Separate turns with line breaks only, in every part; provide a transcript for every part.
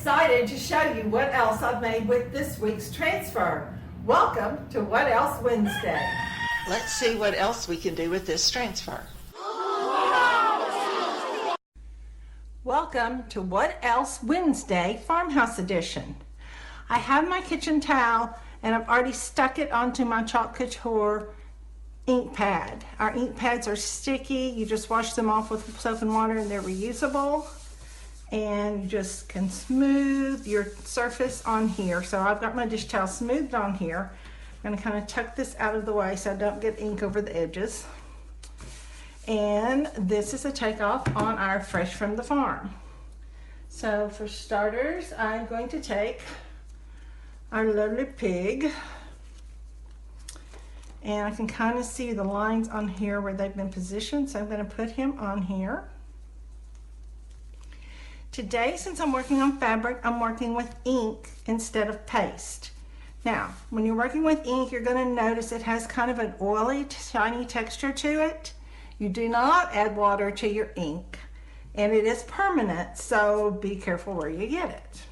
excited to show you what else I've made with this week's transfer. Welcome to What Else Wednesday.
Let's see what else we can do with this transfer.
Welcome to What Else Wednesday Farmhouse Edition. I have my kitchen towel and I've already stuck it onto my Chalk Couture ink pad. Our ink pads are sticky. You just wash them off with soap and water and they're reusable. And you just can smooth your surface on here. So I've got my dish towel smoothed on here. I'm going to kind of tuck this out of the way so I don't get ink over the edges. And this is a takeoff on our Fresh from the Farm. So for starters, I'm going to take our lovely pig. And I can kind of see the lines on here where they've been positioned. So I'm going to put him on here. Today, since I'm working on fabric, I'm working with ink instead of paste. Now, when you're working with ink, you're going to notice it has kind of an oily, shiny texture to it. You do not add water to your ink, and it is permanent, so be careful where you get it.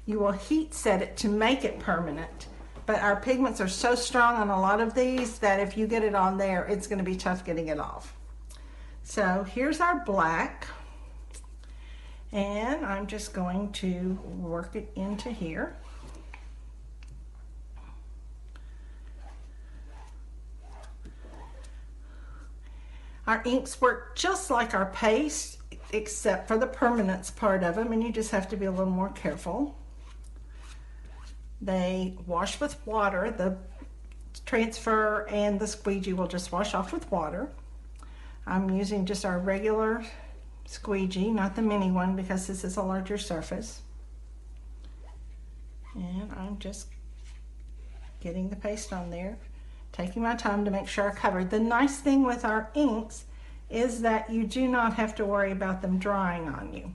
You will heat set it to make it permanent, but our pigments are so strong on a lot of these that if you get it on there, it's going to be tough getting it off. So here's our black. And I'm just going to work it into here. Our inks work just like our paste, except for the permanence part of them, and you just have to be a little more careful. They wash with water. The transfer and the squeegee will just wash off with water. I'm using just our regular squeegee, not the mini one, because this is a larger surface. And I'm just getting the paste on there, taking my time to make sure I covered. The nice thing with our inks is that you do not have to worry about them drying on you.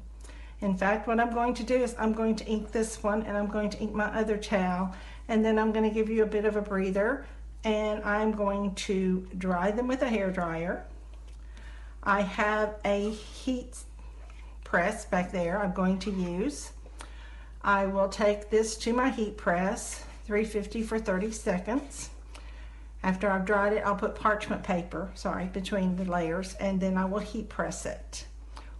In fact, what I'm going to do is I'm going to ink this one and I'm going to ink my other towel, and then I'm going to give you a bit of a breather and I'm going to dry them with a hair dryer. I have a heat press back there I'm going to use. I will take this to my heat press, 350 for 30 seconds. After I've dried it, I'll put parchment paper, between the layers, and then I will heat press it.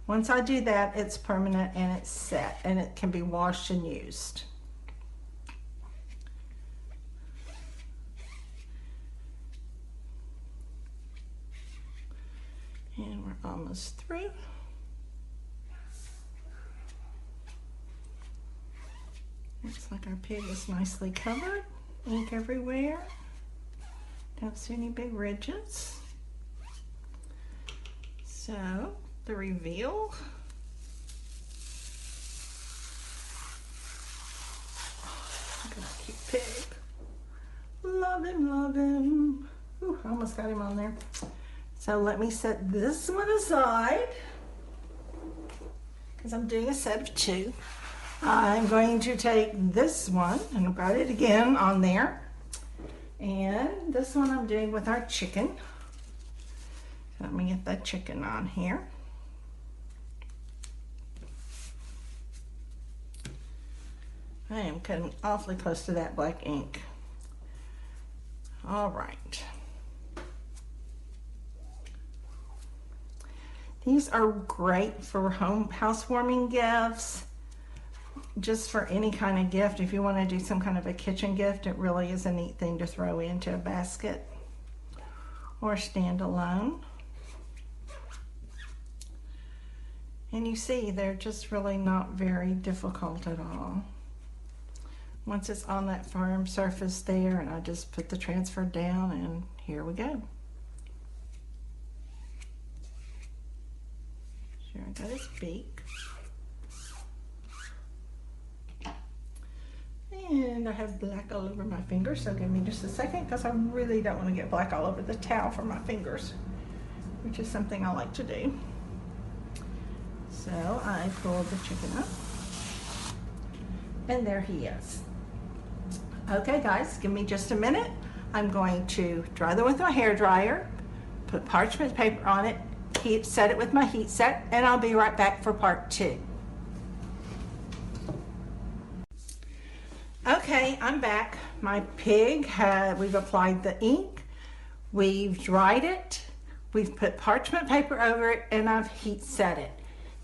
Once I do that, it's permanent and it's set, and it can be washed and used. And we're almost through. Looks like our pig is nicely covered. Ink everywhere. Don't see any big ridges. So, the reveal. Look at that cute pig. Love him, love him. Ooh, I almost got him on there. So let me set this one aside because I'm doing a set of two. I'm going to take this one and I've got it again on there. And this one I'm doing with our chicken. So let me get that chicken on here. I am cutting awfully close to that black ink. All right. These are great for housewarming gifts, just for any kind of gift. If you want to do some kind of a kitchen gift, it really is a neat thing to throw into a basket or stand alone. And you see, they're just really not very difficult at all. Once it's on that firm surface there, and I just put the transfer down, and here we go. Sure, I got his beak. And I have black all over my fingers, so give me just a second because I really don't want to get black all over the towel for my fingers, which is something I like to do. So I pulled the chicken up, and there he is. Okay guys, give me just a minute. I'm going to dry them with my hair dryer, put parchment paper on it, set it with my heat set, and I'll be right back for part two. Okay, I'm back. My pig, we've applied the ink, we've dried it, we've put parchment paper over it, and I've heat set it.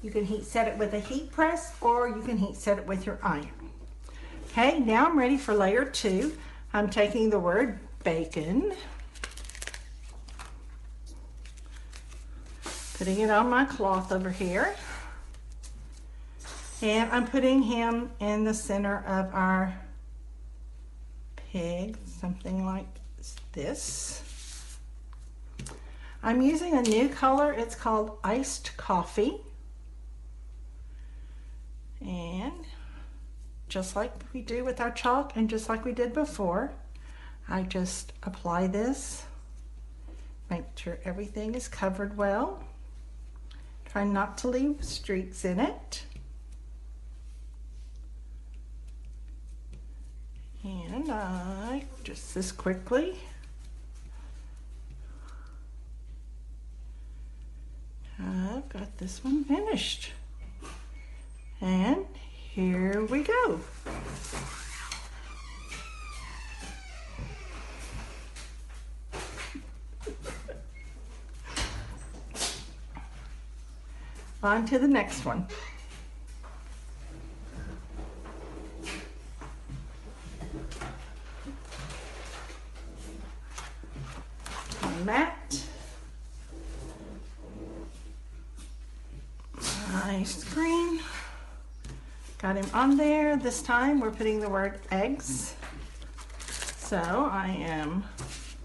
You can heat set it with a heat press, or you can heat set it with your iron. Okay, now I'm ready for layer 2. I'm taking the word bacon, putting it on my cloth over here, and I'm putting him in the center of our pig, something like this. I'm using a new color. It's called Iced Coffee. And just like we do with our chalk and just like we did before, I just apply this, make sure everything is covered well. Try not to leave streaks in it. And I just this quickly. I've got this one finished. And here we go. On to the next one. Matte. Nice green. Got him on there. This time we're putting the word eggs. So I am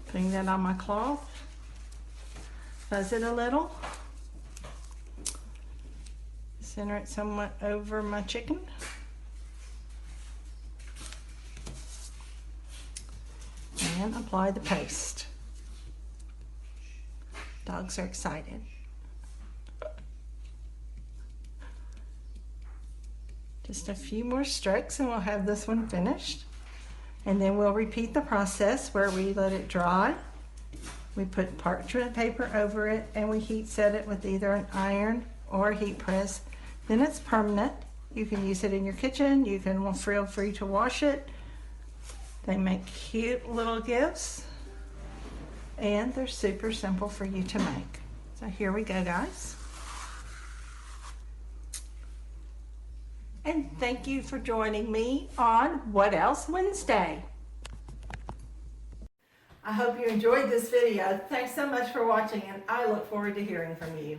putting that on my cloth. Fuzz it a little. Center it somewhat over my chicken. And apply the paste. Dogs are excited. Just a few more strokes and we'll have this one finished. And then we'll repeat the process where we let it dry. We put parchment paper over it and we heat set it with either an iron or a heat press. Then it's permanent. You can use it in your kitchen. You can feel free to wash it. They make cute little gifts. And they're super simple for you to make. So here we go, guys. And thank you for joining me on What Else Wednesday. I hope you enjoyed this video. Thanks so much for watching, and I look forward to hearing from you.